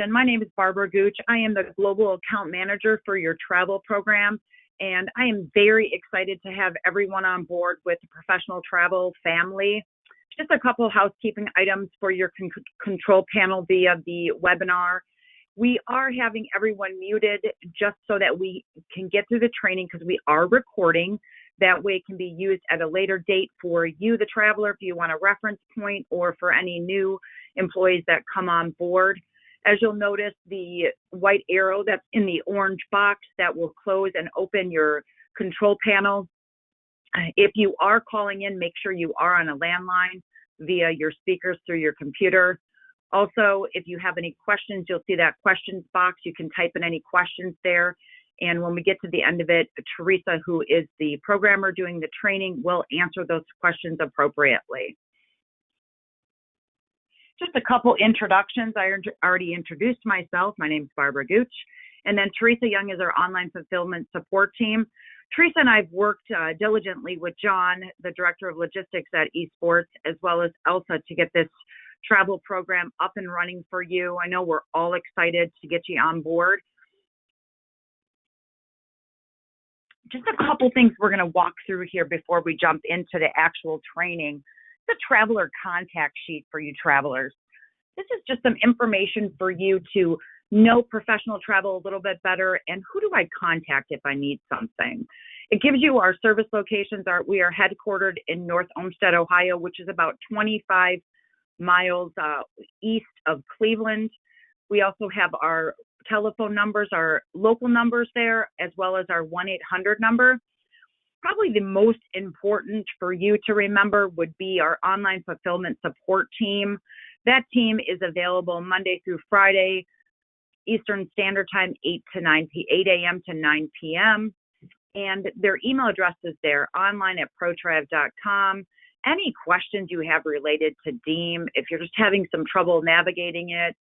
And my name is Barbara Gooch. I am the Global Account Manager for your travel program, and I am very excited to have everyone on board with the professional travel family. Just a couple of housekeeping items for your control panel via the webinar. We are having everyone muted just so that we can get through the training because we are recording. That way it can be used at a later date for you, the traveler, if you want a reference point, or for any new employees that come on board. As you'll notice, the white arrow that's in the orange box that will close and open your control panel. If you are calling in, make sure you are on a landline via your speakers through your computer. Also, if you have any questions, you'll see that questions box. You can type in any questions there. And when we get to the end of it, Teresa, who is the programmer doing the training, will answer those questions appropriately. Just a couple introductions. I already introduced myself. My name is Barbara Gooch. And then Teresa Young is our online fulfillment support team. Teresa and I have worked diligently with John, the Director of Logistics at ESports, as well as Elsa, to get this travel program up and running for you. I know we're all excited to get you on board. Just a couple things we're going to walk through here before we jump into the actual training. The traveler contact sheet for you travelers. This is just some information for you to know professional travel a little bit better and who do I contact if I need something. It gives you our service locations. We are headquartered in North Olmsted, Ohio, which is about 25 miles east of Cleveland. We also have our telephone numbers, our local numbers there, as well as our 1-800 number. Probably the most important for you to remember would be our online fulfillment support team. That team is available Monday through Friday, Eastern Standard Time, 8 a.m. to 9 p.m. And their email address is there, online@protrav.com. Any questions you have related to Deem, if you're just having some trouble navigating it,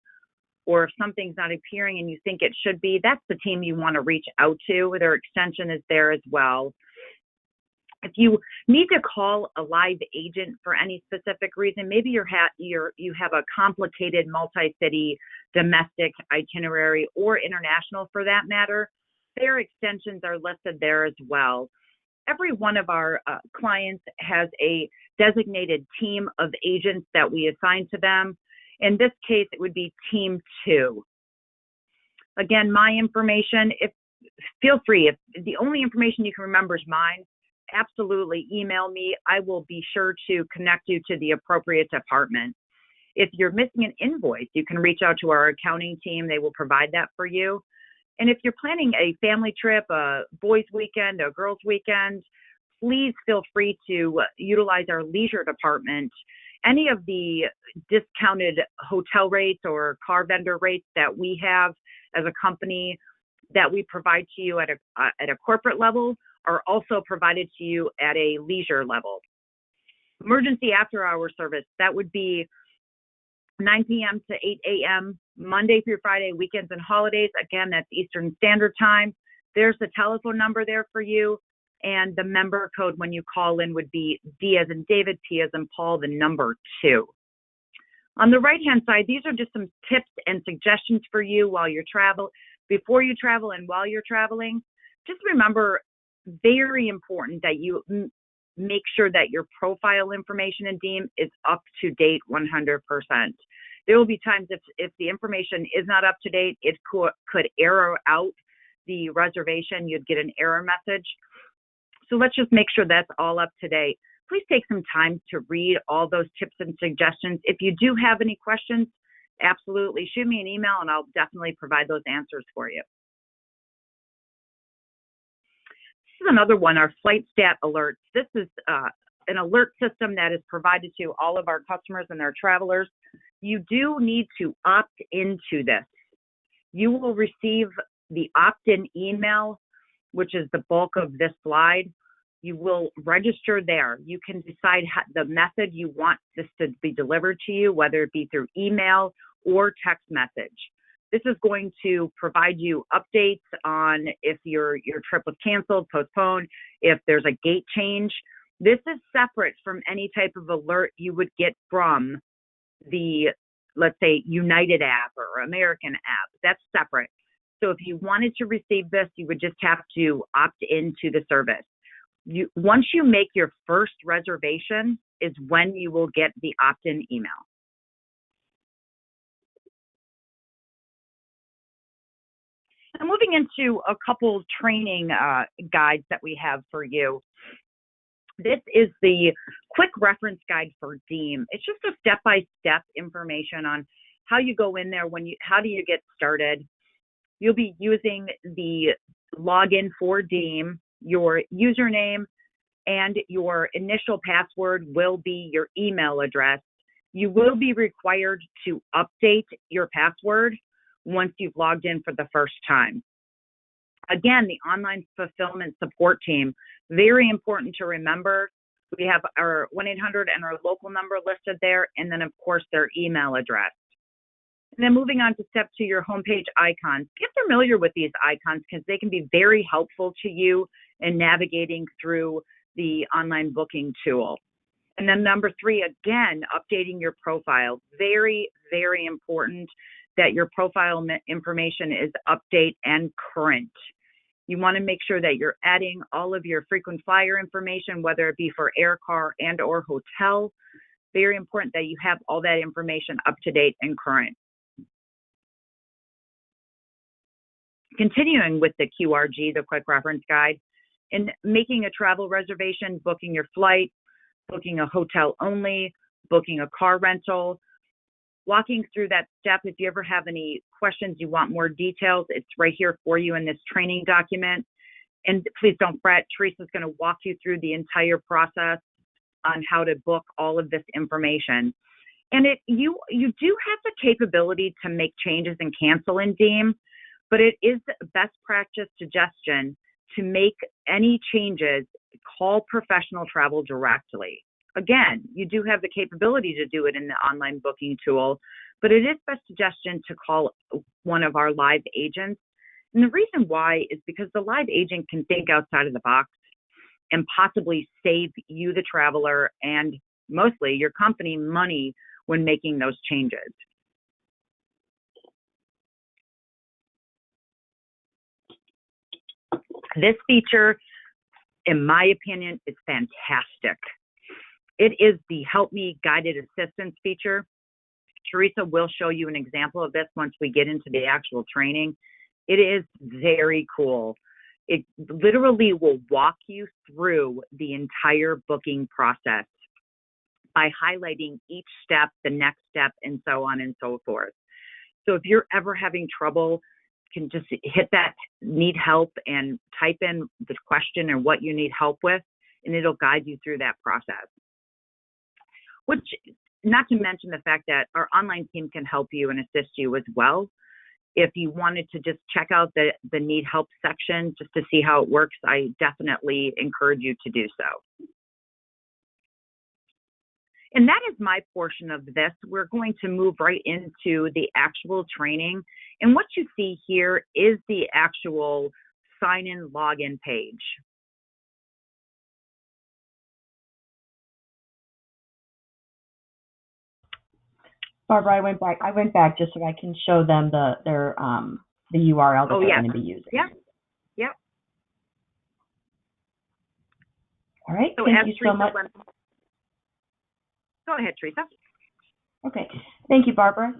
or if something's not appearing and you think it should be, that's the team you want to reach out to. Their extension is there as well. If you need to call a live agent for any specific reason, maybe you have a complicated multi-city domestic itinerary or international for that matter, their extensions are listed there as well. Every one of our clients has a designated team of agents that we assign to them. In this case, it would be Team 2. Again, my information, feel free, if the only information you can remember is mine, absolutely email me. I will be sure to connect you to the appropriate department. If you're missing an invoice, you can reach out to our accounting team. They will provide that for you. And if you're planning a family trip, a boys' weekend, a girls' weekend, please feel free to utilize our leisure department. Any of the discounted hotel rates or car vendor rates that we have as a company that we provide to you at a corporate level are also provided to you at a leisure level. Emergency after-hour service, that would be 9 p.m. to 8 a.m., Monday through Friday, weekends and holidays. Again, that's Eastern Standard Time. There's the telephone number there for you. And the member code when you call in would be D as in David, P as in Paul, the number 2. On the right-hand side, these are just some tips and suggestions for you while you're before you travel and while you're traveling. Just remember, very important that you make sure that your profile information in Deem is up to date 100%. There will be times if the information is not up to date, it could error out the reservation. You'd get an error message. So let's just make sure that's all up to date. Please take some time to read all those tips and suggestions. If you do have any questions, absolutely shoot me an email and I'll definitely provide those answers for you. This is another one, our flight stat alerts. This is an alert system that is provided to all of our customers and their travelers. You do need to opt into this. You will receive the opt-in email, which is the bulk of this slide. You will register there. You can decide the method you want this to be delivered to you, whether it be through email or text message. This is going to provide you updates on if your trip was canceled, postponed, if there's a gate change. This is separate from any type of alert you would get from the let's say United app or American app. That's separate. So if you wanted to receive this, you would just have to opt into the service. Once you make your first reservation is when you will get the opt-in email. And moving into a couple training guides that we have for you. This is the quick reference guide for Deem. It's just a step-by-step information on how you go in there, how do you get started. You'll be using the login for Deem. Your username and your initial password will be your email address. You will be required to update your password once you've logged in for the first time. Again, the online fulfillment support team, very important to remember. We have our 1-800 and our local number listed there, and then, of course, their email address. And then moving on to step 2, your homepage icons. Get familiar with these icons because they can be very helpful to you in navigating through the online booking tool. And then number 3, again, updating your profile. Very, very important that your profile information is update and current. You want to make sure that you're adding all of your frequent flyer information, whether it be for air, car, and or hotel. Very important that you have all that information up to date and current. Continuing with the QRG, the quick reference guide, in making a travel reservation, booking your flight, booking a hotel only, booking a car rental, walking through that step. If you ever have any questions, you want more details, it's right here for you in this training document. And please don't fret, Teresa's going to walk you through the entire process on how to book all of this information. And you do have the capability to make changes and cancel in Deem, but it is best practice suggestion to make any changes, call professional travel directly. Again, you do have the capability to do it in the online booking tool, but it is best suggestion to call one of our live agents. And the reason why is because the live agent can think outside of the box and possibly save you, the traveler, and mostly your company money when making those changes. This feature, in my opinion, is fantastic. It is the Help Me Guided Assistance feature. Teresa will show you an example of this once we get into the actual training. It is very cool. It literally will walk you through the entire booking process by highlighting each step, the next step, and so on and so forth. So if you're ever having trouble, you can just hit that need help and type in the question or what you need help with, and it'll guide you through that process. Which, not to mention the fact that our online team can help you and assist you as well. If you wanted to just check out the need help section just to see how it works, I definitely encourage you to do so. And that is my portion of this. We're going to move right into the actual training. And what you see here is the actual sign-in login page. Barbara, I went back just so I can show them the URL that they're going to be using. Yep. All right. So thank you so much. Go ahead, Teresa. Okay. Thank you, Barbara.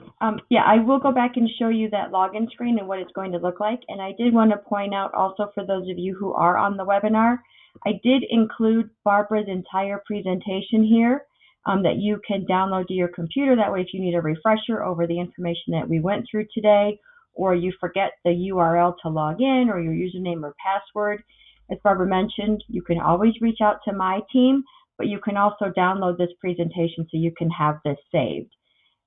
Yeah, I will go back and show you that login screen and what it's going to look like. And I did want to point out also for those of you who are on the webinar, I did include Barbara's entire presentation here. That you can download to your computer. That way, if you need a refresher over the information that we went through today, or you forget the URL to log in or your username or password, as Barbara mentioned, you can always reach out to my team, but you can also download this presentation so you can have this saved.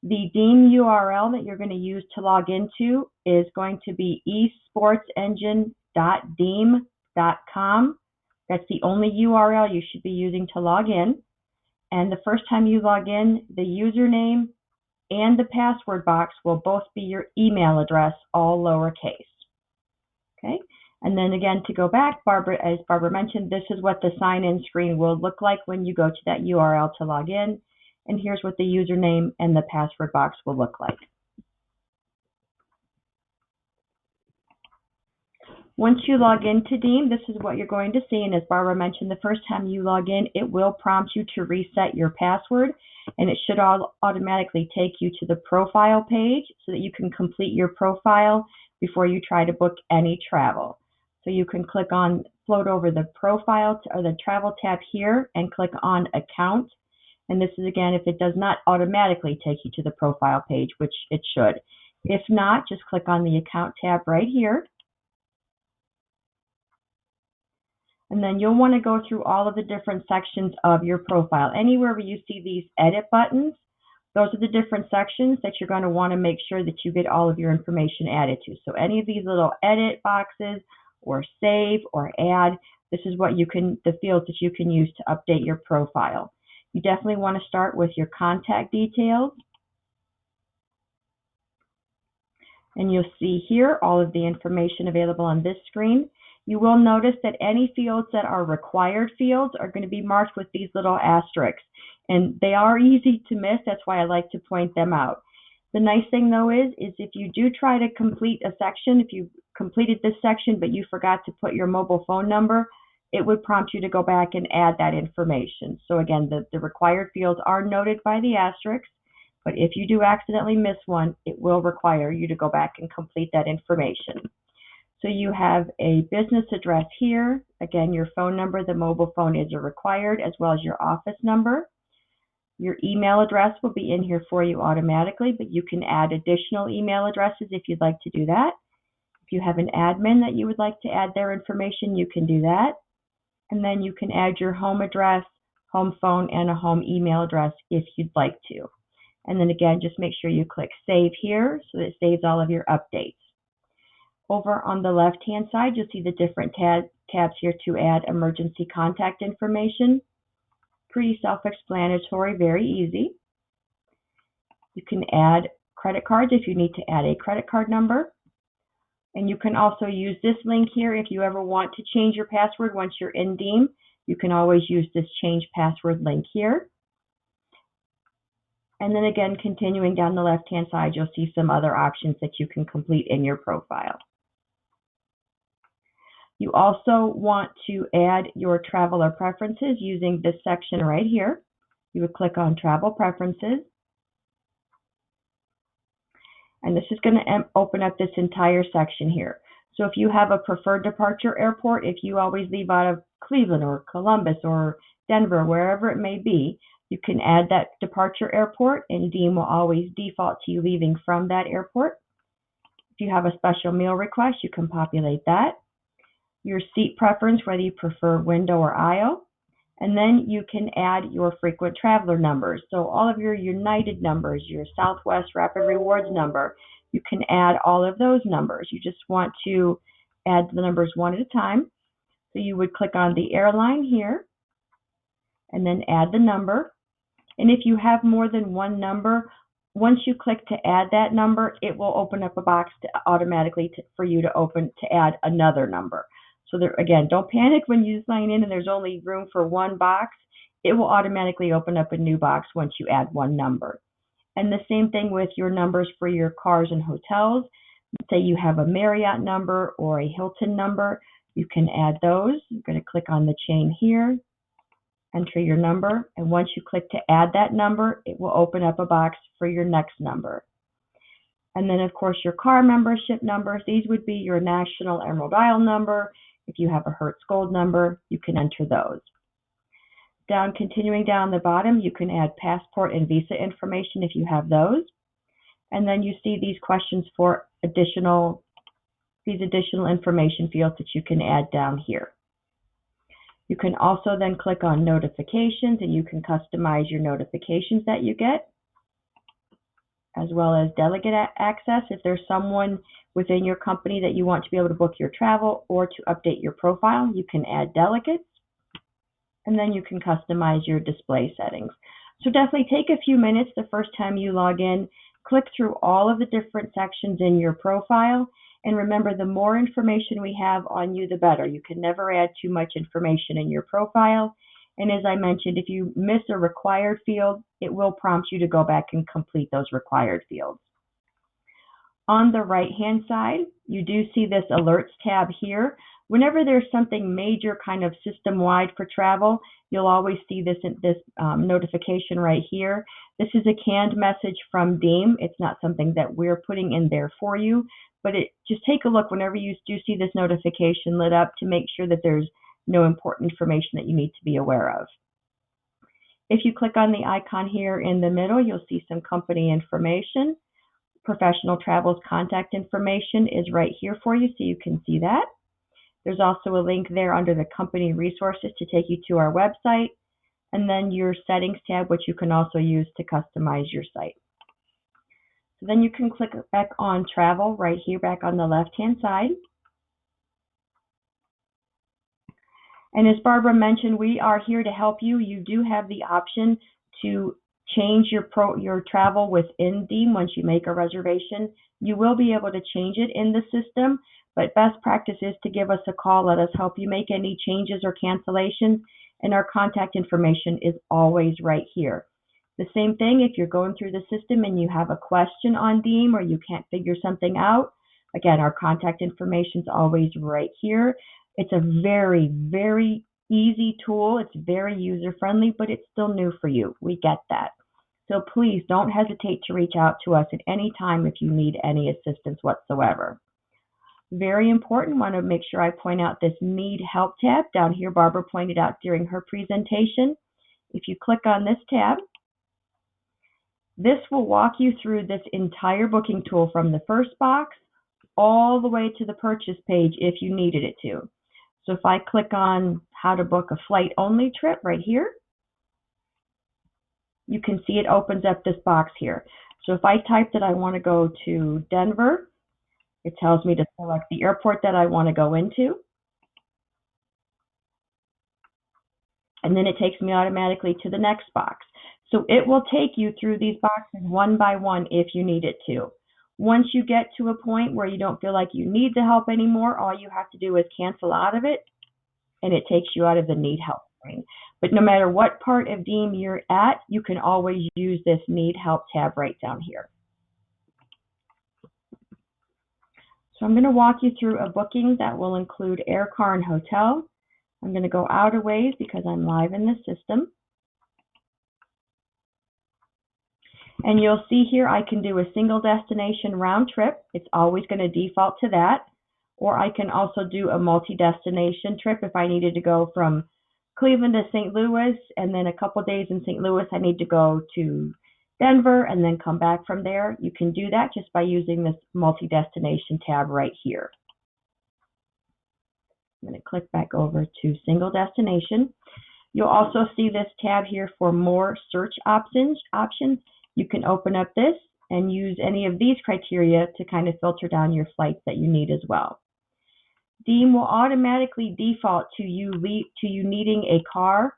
The Deem URL that you're going to use to log into is going to be esportsengine.deem.com. That's the only URL you should be using to log in. And the first time you log in, the username and the password box will both be your email address, all lowercase. Okay? And then again, to go back, as Barbara mentioned, this is what the sign-in screen will look like when you go to that URL to log in. and here's what the username and the password box will look like. Once you log into Deem, this is what you're going to see, and as Barbara mentioned, the first time you log in, it will prompt you to reset your password, and it should automatically take you to the profile page so that you can complete your profile before you try to book any travel. So you can float over the profile or the travel tab here and click on account. And this is, again, if it does not automatically take you to the profile page, which it should. If not, just click on the account tab right here. And then you'll want to go through all of the different sections of your profile. Anywhere where you see these edit buttons, those are the different sections that you're going to want to make sure that you get all of your information added to. So any of these little edit boxes or save or add, this is what the fields that you can use to update your profile. You definitely want to start with your contact details. And you'll see here all of the information available on this screen. You will notice that any fields that are required fields are going to be marked with these little asterisks. And they are easy to miss. That's why I like to point them out. The nice thing, though, is if you do try to complete a section, if you completed this section but you forgot to put your mobile phone number, it would prompt you to go back and add that information. So again, the required fields are noted by the asterisks, but if you do accidentally miss one, it will require you to go back and complete that information. So you have a business address here. Again, your phone number, the mobile phone is required, as well as your office number. Your email address will be in here for you automatically, but you can add additional email addresses if you'd like to do that. If you have an admin that you would like to add their information, you can do that. And then you can add your home address, home phone, and a home email address if you'd like to. And then again, just make sure you click Save here so that it saves all of your updates. Over on the left-hand side, you'll see the different tabs here to add emergency contact information. Pretty self-explanatory, very easy. You can add credit cards if you need to add a credit card number. And you can also use this link here if you ever want to change your password once you're in Deem. You can always use this change password link here. And then again, continuing down the left-hand side, you'll see some other options that you can complete in your profile. You also want to add your traveler preferences using this section right here. You would click on Travel Preferences. And this is going to open up this entire section here. So if you have a preferred departure airport, if you always leave out of Cleveland or Columbus or Denver, wherever it may be, you can add that departure airport, and Deem will always default to you leaving from that airport. If you have a special meal request, you can populate that. Your seat preference, whether you prefer window or aisle, and then you can add your frequent traveler numbers. So all of your United numbers, your Southwest Rapid Rewards number, you can add all of those numbers. You just want to add the numbers one at a time. So you would click on the airline here and then add the number. And if you have more than one number, once you click to add that number, it will open up a box for you to add another number. So there, again, don't panic when you sign in and there's only room for one box. It will automatically open up a new box once you add one number. And the same thing with your numbers for your cars and hotels. Say you have a Marriott number or a Hilton number, you can add those. You're going to click on the chain here, enter your number, and once you click to add that number, it will open up a box for your next number. And then, of course, your car membership numbers. These would be your National Emerald Isle number. If you have a Hertz Gold number, you can enter those. Continuing down the bottom, you can add passport and visa information if you have those. And then you see these questions for these additional information fields that you can add down here. You can also then click on notifications, and you can customize your notifications that you get, as well as delegate access. If there's someone within your company that you want to be able to book your travel or to update your profile, you can add delegates, and then you can customize your display settings. So definitely take a few minutes the first time you log in, click through all of the different sections in your profile, and remember, the more information we have on you, the better. You can never add too much information in your profile, And as I mentioned, if you miss a required field, it will prompt you to go back and complete those required fields. On the right-hand side, you do see this alerts tab here. Whenever there's something major kind of system-wide for travel, you'll always see this notification right here. This is a canned message from Deem. It's not something that we're putting in there for you, but just take a look whenever you do see this notification lit up to make sure that there's no important information that you need to be aware of. If you click on the icon here in the middle, you'll see some company information. Professional Travel's contact information is right here for you, so you can see that. There's also a link there under the company resources to take you to our website, and then your settings tab, which you can also use to customize your site. So then you can click back on travel right here back on the left-hand side. And as Barbara mentioned, we are here to help you. You do have the option to change your travel within Deem once you make a reservation. You will be able to change it in the system, but best practice is to give us a call. Let us help you make any changes or cancellations, and our contact information is always right here. The same thing if you're going through the system and you have a question on Deem or you can't figure something out, again, our contact information is always right here. It's a very, very easy tool. It's very user-friendly, but it's still new for you. We get that. So please don't hesitate to reach out to us at any time if you need any assistance whatsoever. Very important, want to make sure I point out this Need Help tab down here. Barbara pointed out during her presentation. If you click on this tab, this will walk you through this entire booking tool from the first box all the way to the purchase page if you needed it to. So if I click on how to book a flight only trip right here, you can see it opens up this box here. So if I type that I want to go to Denver, it tells me to select the airport that I want to go into. And then it takes me automatically to the next box. So it will take you through these boxes one by one if you need it to. Once you get to a point where you don't feel like you need the help anymore, all you have to do is cancel out of it, and it takes you out of the Need Help screen. But no matter what part of Deem you're at, you can always use this Need Help tab right down here. So I'm going to walk you through a booking that will include air, car, and hotel. I'm going to go out a ways because I'm live in the system. And you'll see here I can do a single destination round trip. It's always going to default to that. Or I can also do a multi-destination trip if I needed to go from Cleveland to St. Louis, and then a couple days in St. Louis I need to go to Denver and then come back from there. You can do that just by using this multi-destination tab right here. I'm going to click back over to single destination. You'll also see this tab here for more search options. You can open up this and use any of these criteria to kind of filter down your flights that you need as well. Deem will automatically default to you needing a car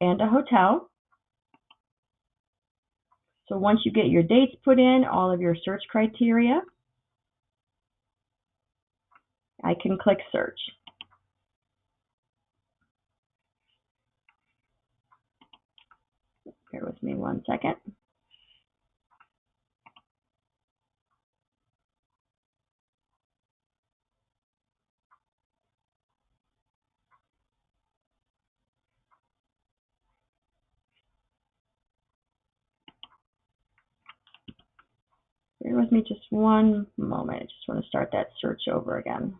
and a hotel. So once you get your dates put in, all of your search criteria, I can click search. Bear with me 1 second. Bear with me just one moment. I just want to start that search over again.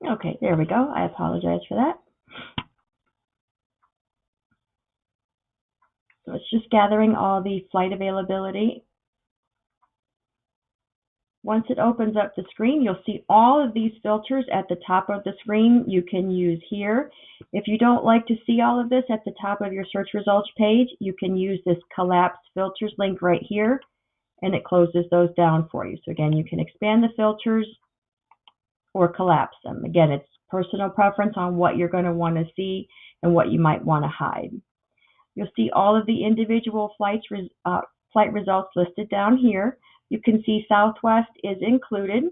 Okay, there we go. I apologize for that. So it's just gathering all the flight availability. Once it opens up the screen, you'll see all of these filters at the top of the screen you can use here. If you don't like to see all of this at the top of your search results page, you can use this collapse filters link right here, and it closes those down for you. So again, you can expand the filters or collapse them. Again, it's personal preference on what you're going to want to see and what you might want to hide. You'll see all of the individual flight results listed down here. You can see Southwest is included.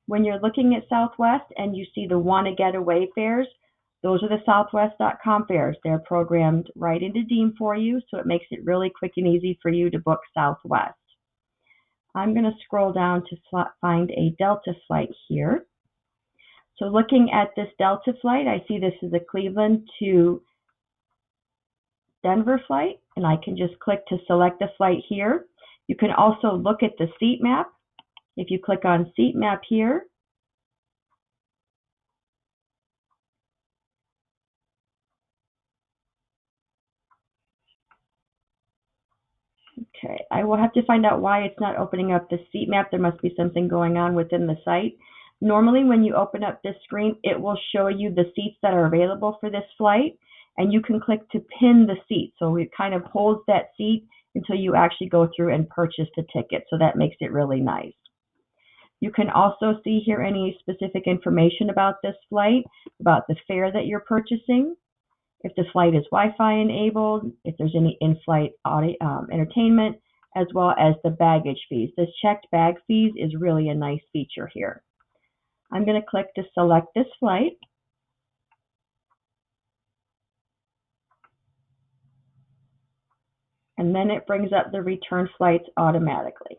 When you're looking at Southwest and you see the Wanna Get Away fares, those are the Southwest.com fares. They're programmed right into Deem for you, so it makes it really quick and easy for you to book Southwest. I'm going to scroll down to find a Delta flight here. So looking at this Delta flight, I see this is a Cleveland to Denver flight, and I can just click to select the flight here. You can also look at the seat map. If you click on seat map here, okay, I will have to find out why it's not opening up the seat map. There must be something going on within the site. Normally when you open up this screen, it will show you the seats that are available for this flight, and you can click to pin the seat. So it kind of holds that seat until you actually go through and purchase the ticket. So that makes it really nice. You can also see here any specific information about this flight, about the fare that you're purchasing, if the flight is Wi-Fi enabled, if there's any in-flight entertainment, as well as the baggage fees. This checked bag fees is really a nice feature here. I'm going to click to select this flight. And then it brings up the return flights automatically.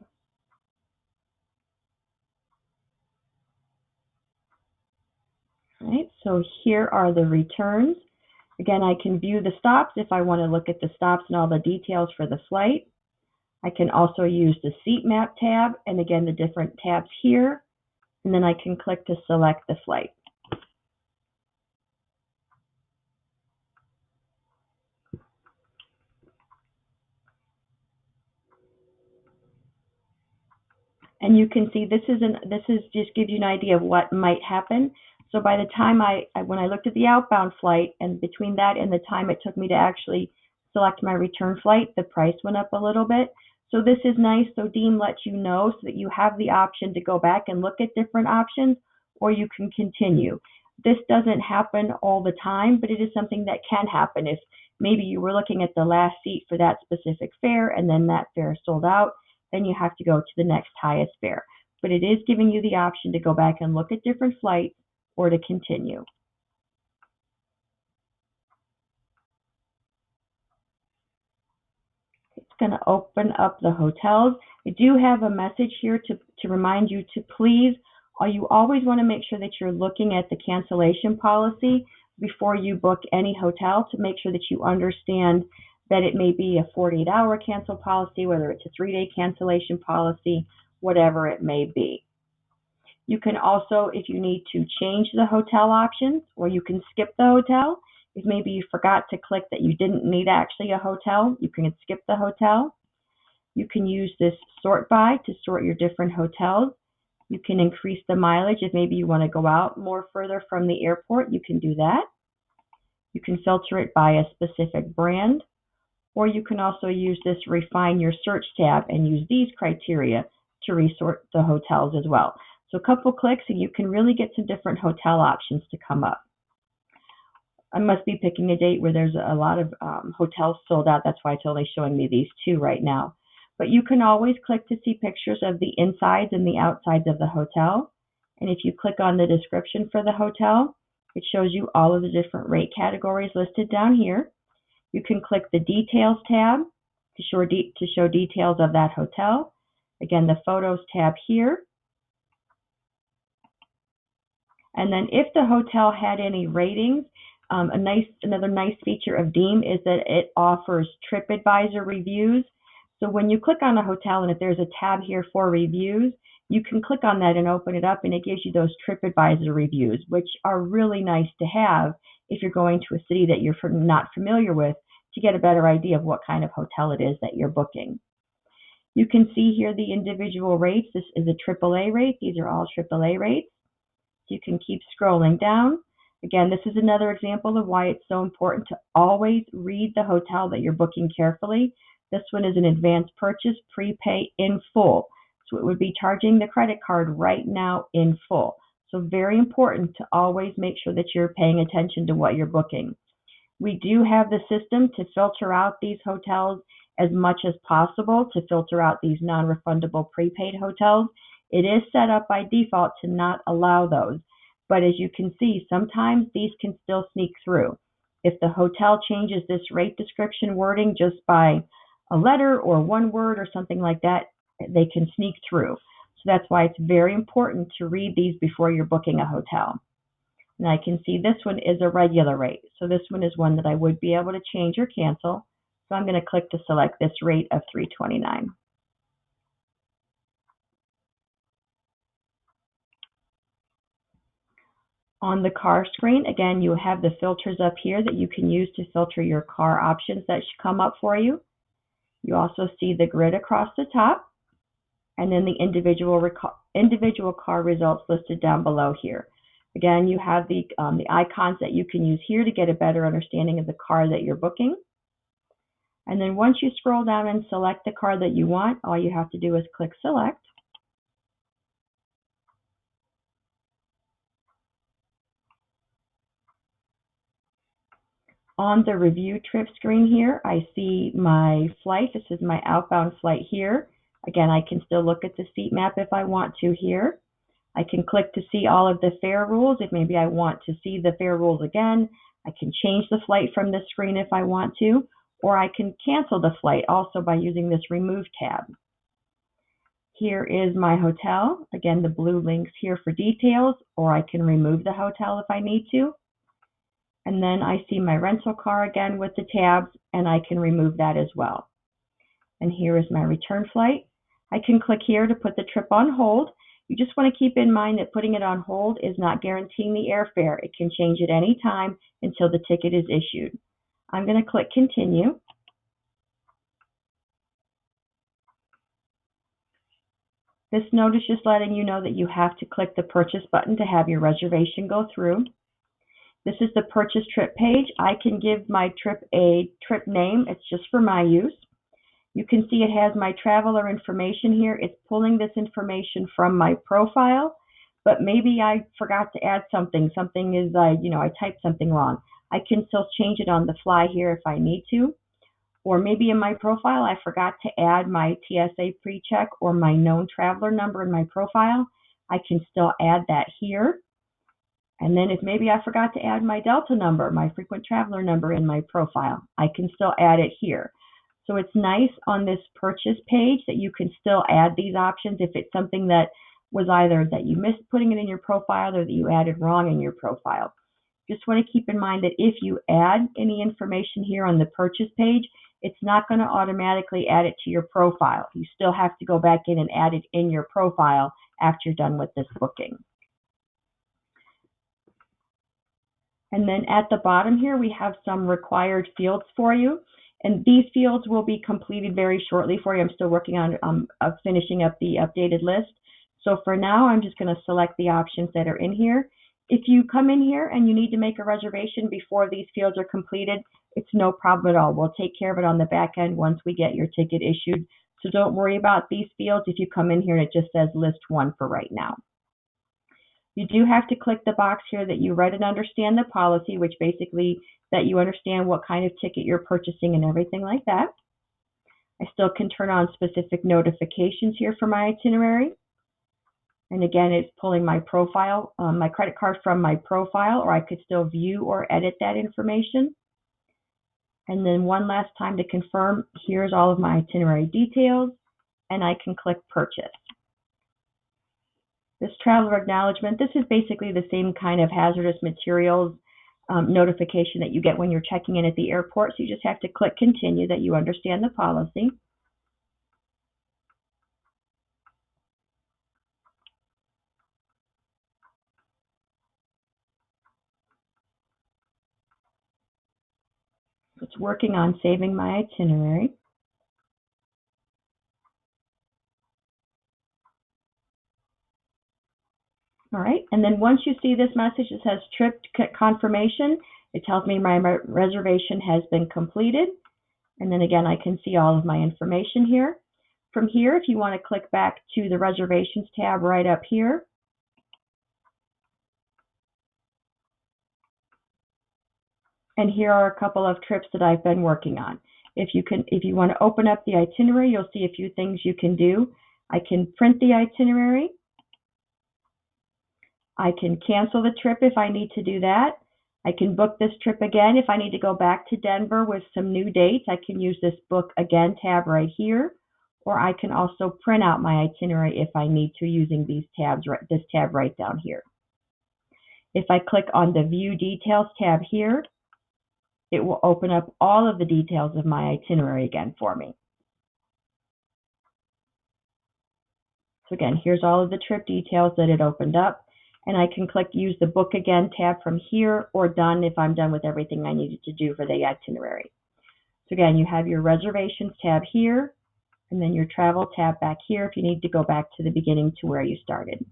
All right, so here are the returns. Again, I can view the stops if I want to look at the stops and all the details for the flight. I can also use the seat map tab, and again, the different tabs here, and then I can click to select the flight. And you can see this is just gives you an idea of what might happen. So by the time when I looked at the outbound flight, and between that and the time it took me to actually select my return flight, the price went up a little bit. So this is nice. So Deem lets you know so that you have the option to go back and look at different options, or you can continue. This doesn't happen all the time, but it is something that can happen if maybe you were looking at the last seat for that specific fare and then that fare sold out. Then you have to go to the next highest fare. But it is giving you the option to go back and look at different flights or to continue. It's going to open up the hotels. I do have a message here to remind you to please, you always want to make sure that you're looking at the cancellation policy before you book any hotel to make sure that you understand that it may be a 48-hour cancel policy, whether it's a 3-day cancellation policy, whatever it may be. You can also, if you need to change the hotel options, or you can skip the hotel. If maybe you forgot to click that you didn't need actually a hotel, you can skip the hotel. You can use this sort by to sort your different hotels. You can increase the mileage if maybe you want to go out more further from the airport, you can do that. You can filter it by a specific brand. Or you can also use this refine your search tab and use these criteria to resort the hotels as well. So a couple clicks and you can really get some different hotel options to come up. I must be picking a date where there's a lot of hotels sold out. That's why it's only showing me these two right now. But you can always click to see pictures of the insides and the outsides of the hotel. And if you click on the description for the hotel, it shows you all of the different rate categories listed down here. You can click the Details tab to show details of that hotel. Again, the Photos tab here. And then if the hotel had any ratings, another nice feature of Deem is that it offers TripAdvisor reviews. So when you click on a hotel and if there's a tab here for reviews, you can click on that and open it up, and it gives you those TripAdvisor reviews, which are really nice to have if you're going to a city that you're not familiar with, to get a better idea of what kind of hotel it is that you're booking. You can see here the individual rates. This is a AAA rate. These are all AAA rates. So you can keep scrolling down. Again, this is another example of why it's so important to always read the hotel that you're booking carefully. This one is an advanced purchase, prepay in full. So it would be charging the credit card right now in full. So very important to always make sure that you're paying attention to what you're booking. We do have the system to filter out these hotels as much as possible, to filter out these non-refundable prepaid hotels. It is set up by default to not allow those. But as you can see, sometimes these can still sneak through. If the hotel changes this rate description wording just by a letter or one word or something like that, they can sneak through. So that's why it's very important to read these before you're booking a hotel. And I can see this one is a regular rate. So this one is one that I would be able to change or cancel. So I'm going to click to select this rate of $329. On the car screen, again, you have the filters up here that you can use to filter your car options that should come up for you. You also see the grid across the top, and then the individual car results listed down below here. Again, you have the icons that you can use here to get a better understanding of the car that you're booking. And then once you scroll down and select the car that you want, all you have to do is click select. On the review trip screen here, I see my flight. This is my outbound flight here. Again, I can still look at the seat map if I want to here. I can click to see all of the fare rules if maybe I want to see the fare rules again. I can change the flight from this screen if I want to, or I can cancel the flight also by using this remove tab. Here is my hotel. Again, the blue links here for details, or I can remove the hotel if I need to. And then I see my rental car again with the tabs, and I can remove that as well. And here is my return flight. I can click here to put the trip on hold. You just want to keep in mind that putting it on hold is not guaranteeing the airfare. It can change at any time until the ticket is issued. I'm going to click continue. This note is just letting you know that you have to click the purchase button to have your reservation go through. This is the purchase trip page. I can give my trip a trip name. It's just for my use. You can see it has my traveler information here. It's pulling this information from my profile, but maybe I forgot to add something. Something is, I typed something wrong. I can still change it on the fly here if I need to. Or maybe in my profile, I forgot to add my TSA pre-check or my known traveler number in my profile. I can still add that here. And then if maybe I forgot to add my Delta number, my frequent traveler number in my profile, I can still add it here. So it's nice on this purchase page that you can still add these options if it's something that was either that you missed putting it in your profile or that you added wrong in your profile. Just want to keep in mind that if you add any information here on the purchase page, it's not going to automatically add it to your profile. You still have to go back in and add it in your profile after you're done with this booking. And then at the bottom here, we have some required fields for you. And these fields will be completed very shortly for you. I'm still working on finishing up the updated list. So for now, I'm just going to select the options that are in here. If you come in here and you need to make a reservation before these fields are completed, it's no problem at all. We'll take care of it on the back end once we get your ticket issued. So don't worry about these fields if you come in here and it just says list 1 for right now. You do have to click the box here that you read and understand the policy, which basically that you understand what kind of ticket you're purchasing and everything like that. I still can turn on specific notifications here for my itinerary. And again, it's pulling my profile, my credit card from my profile, or I could still view or edit that information. And then one last time to confirm, here's all of my itinerary details, and I can click purchase. This traveler acknowledgement, this is basically the same kind of hazardous materials notification that you get when you're checking in at the airport. So you just have to click continue that you understand the policy. It's working on saving my itinerary. All right, and then once you see this message that says trip confirmation, it tells me my reservation has been completed. And then again, I can see all of my information here. From here, if you want to click back to the reservations tab right up here, and here are a couple of trips that I've been working on. If you want to open up the itinerary, you'll see a few things you can do. I can print the itinerary. I can cancel the trip if I need to do that. I can book this trip again. If I need to go back to Denver with some new dates, I can use this book again tab right here. Or I can also print out my itinerary if I need to using these tabs, this tab right down here. If I click on the View Details tab here, it will open up all of the details of my itinerary again for me. So again, here's all of the trip details that it opened up. And I can click Use the Book Again tab from here, or Done if I'm done with everything I needed to do for the itinerary. So again, you have your Reservations tab here, and then your Travel tab back here if you need to go back to the beginning to where you started.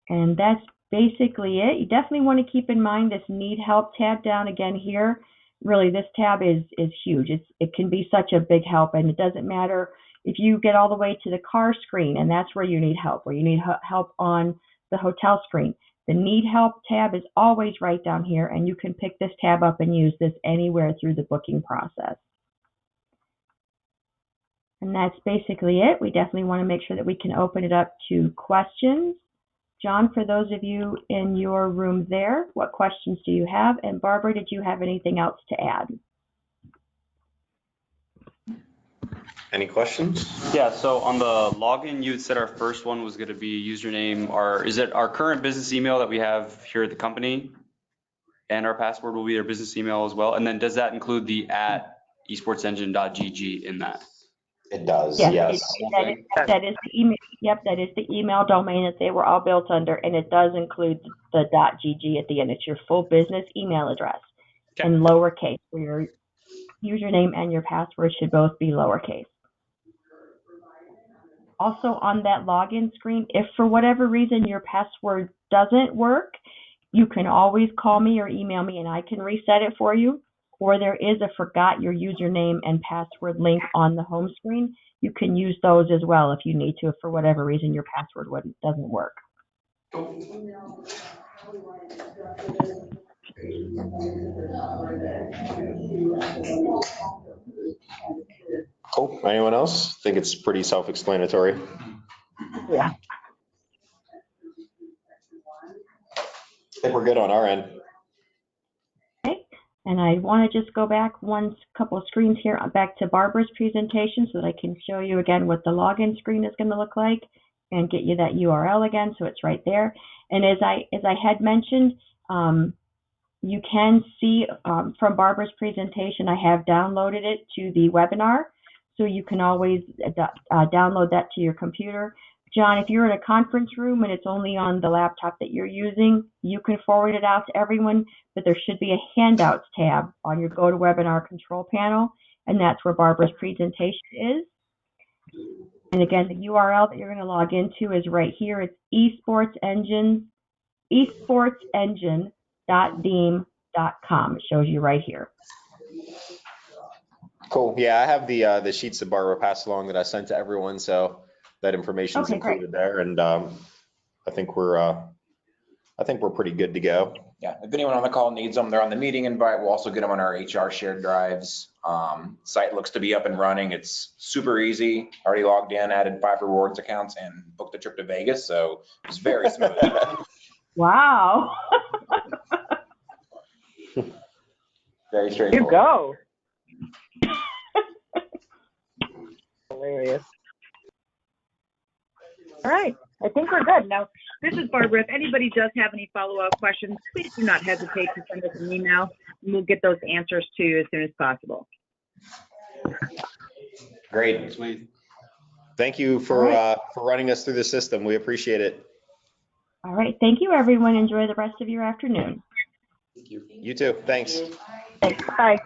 And that's basically it. You definitely want to keep in mind this Need Help tab down again here. Really, this tab is huge. It can be such a big help, and it doesn't matter if you get all the way to the car screen and that's where you need help, or you need help on the hotel screen. The Need Help tab is always right down here, and you can pick this tab up and use this anywhere through the booking process. And that's basically it. We definitely want to make sure that we can open it up to questions. John, for those of you in your room there, what questions do you have? And Barbara, did you have anything else to add? Any questions? Yeah, so on the login, you had said our first one was going to be username. Is it our current business email that we have here at the company? And our password will be our business email as well. And then does that include the @esportsengine.gg in that? It does, Yes. yes. That is the email. Yep, that is the email domain that they were all built under, and it does include the .gg at the end. It's your full business email address in lowercase. Where your username and your password should both be lowercase. Also on that login screen, if for whatever reason your password doesn't work, you can always call me or email me and I can reset it for you. Or there is a forgot your username and password link on the home screen. You can use those as well if you need to, if for whatever reason your password doesn't work. Cool. Anyone else? I think it's pretty self-explanatory. Yeah. I think we're good on our end. Okay, and I want to just go back couple of screens here back to Barbara's presentation so that I can show you again what the login screen is going to look like and get you that URL again so it's right there. And as I had mentioned, you can see from Barbara's presentation, I have downloaded it to the webinar, so you can always download that to your computer. John, if you're in a conference room and it's only on the laptop that you're using, you can forward it out to everyone, but there should be a handouts tab on your GoToWebinar control panel, and that's where Barbara's presentation is. And again, the URL that you're going to log into is right here. It's esportsengine.deem.com. It shows you right here. Cool. Yeah, I have the sheets that Barbara passed along that I sent to everyone, so that information is included there, and I think we're pretty good to go. Yeah, if anyone on the call needs them, they're on the meeting invite. We'll also get them on our HR shared drives. Site looks to be up and running. It's super easy. Already logged in, added 5 rewards accounts, and booked a trip to Vegas. So it's very smooth. Wow. Very straightforward. You go. Hilarious. All right. I think we're good. Now, this is Barbara. If anybody does have any follow-up questions, please do not hesitate to send us an email, and we'll get those answers to you as soon as possible. Great. Thank you for running us through the system. We appreciate it. All right. Thank you, everyone. Enjoy the rest of your afternoon. You too. Thanks. Thanks. Bye.